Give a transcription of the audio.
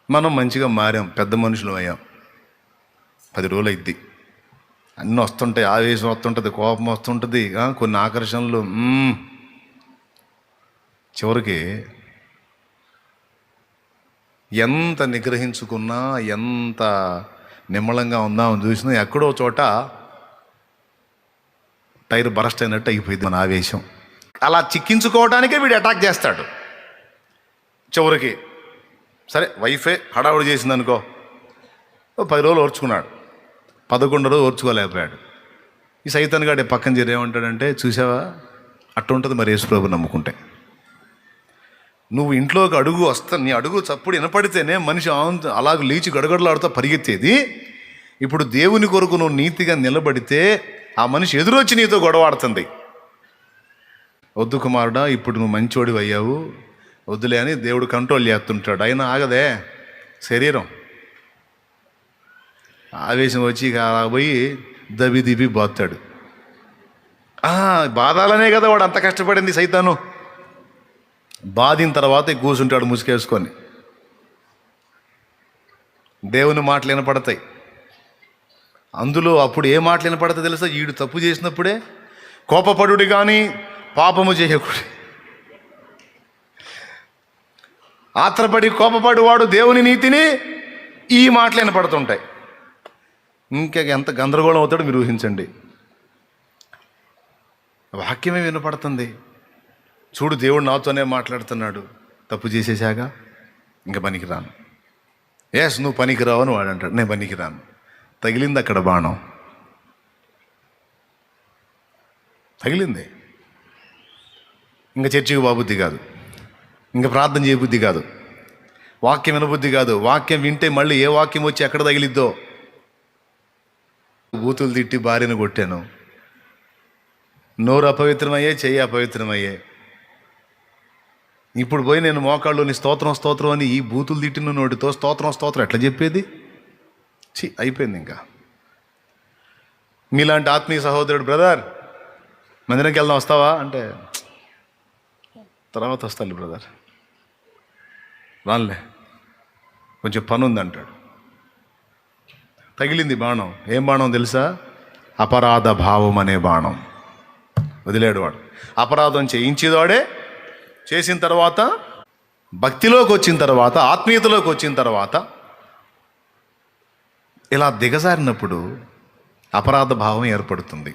మనం మంచిగా మారాం, పెద్ద మనుషులు అయ్యాం. 10 రోజులు అయింది, అన్నీ వస్తుంటాయి, ఆవేశం వస్తుంటుంది, కోపం వస్తుంటుంది, కొన్ని ఆకర్షణలు. చివరికి ఎంత నిగ్రహించుకున్నా, ఎంత నిమ్మలంగా ఉందామని చూసినా ఎక్కడో చోట టైర్ బరస్ట్ అయినట్టు అయిపోయింది మన ఆవేశం. అలా చిక్కించుకోవడానికే వీడు అటాక్ చేస్తాడు. చివరికి సరే వైఫే హడావుడి చేసింది అనుకో, 10 రోజులు ఓర్చుకున్నాడు, 11 రోజు ఓర్చుకోలేకపోయాడు. ఈ సైతాన్ గాడి పక్కన చేరి ఏమంటాడంటే, చూసావా అట్టు ఉంటుంది మరి యేసుప్రభు నమ్ముకుంటే. నువ్వు ఇంట్లోకి అడుగు నీ అడుగు చప్పుడు వినపడితేనే మనిషి అలాగ లేచి గడగడలాడుతూ పరిగెత్తేది. ఇప్పుడు దేవుని కొరకు నువ్వు నీతిగా నిలబడితే ఆ మనిషి ఎదురొచ్చి నీతో గొడవాడుతుంది. వద్దు కుమారుడా, ఇప్పుడు నువ్వు మంచోడివి అయ్యావు, వద్దులే అని దేవుడు కంట్రోల్ చేస్తుంటాడు. అయినా ఆగదే శరీరం. ఆవేశం వచ్చి అలా పోయి దబి బాతాడు. బాధాలనే కదా వాడు అంత కష్టపడింది సైతాను. బాధిన తర్వాత కూర్చుంటాడు ముసుకేసుకొని. దేవుని మాటలు వినపడతాయి. అందులో అప్పుడు ఏ మాటలు వినపడతాయి తెలుసా? వీడు తప్పు చేసినప్పుడే కోపపడుడి కానీ పాపము చేయకూడదు. ఆత్రపడి కోపపడి వాడు దేవుని నీతిని ఈ మాటలు వినపడుతుంటాయి. ఇంకా ఎంత గందరగోళం అవుతాడో మీరు ఊహించండి. వాక్యమే వినపడుతుంది. చూడు దేవుడు నాతోనే మాట్లాడుతున్నాడు, తప్పు చేసేసాగా ఇంకా పనికిరాను. నువ్వు పనికిరావు అని వాడు అంటాడు. నేను పనికిరాను. తగిలింది అక్కడ బాణం, తగిలింది. ఇంకా చర్చికి బాబుద్ధి కాదు, ఇంకా ప్రార్థన చేయబుద్ధి కాదు, వాక్యం వినబుద్ధి కాదు. వాక్యం వింటే మళ్ళీ ఏ వాక్యం వచ్చి ఎక్కడ తగిలిద్దో. బూతులు తిట్టి భార్యను కొట్టాను, నోరు అపవిత్రమయ్యే, చెయ్యి అపవిత్రమయ్యే. ఇప్పుడు పోయి నేను మోకాళ్ళుని స్తోత్రం అని ఈ బూతులు తిట్టిన నోటితో స్తోత్రం ఎట్లా చెప్పేది? అయిపోయింది. ఇంకా మీలాంటి ఆత్మీయ సహోదరుడు, బ్రదర్ మందిరంకి వెళ్దాం వస్తావా అంటే, తర్వాత వస్తాను బ్రదర్, రానులే కొంచెం పని ఉంది అంటాడు. తగిలింది బాణం. ఏం బాణం తెలుసా? అపరాధ భావం అనే బాణం. వదిలేడు వాడు. అపరాధం చేయించేవాడే. చేసిన తర్వాత భక్తిలోకి వచ్చిన తర్వాత, ఆత్మీయతలోకి వచ్చిన తర్వాత ఇలా దిగజారినప్పుడు అపరాధ భావం ఏర్పడుతుంది.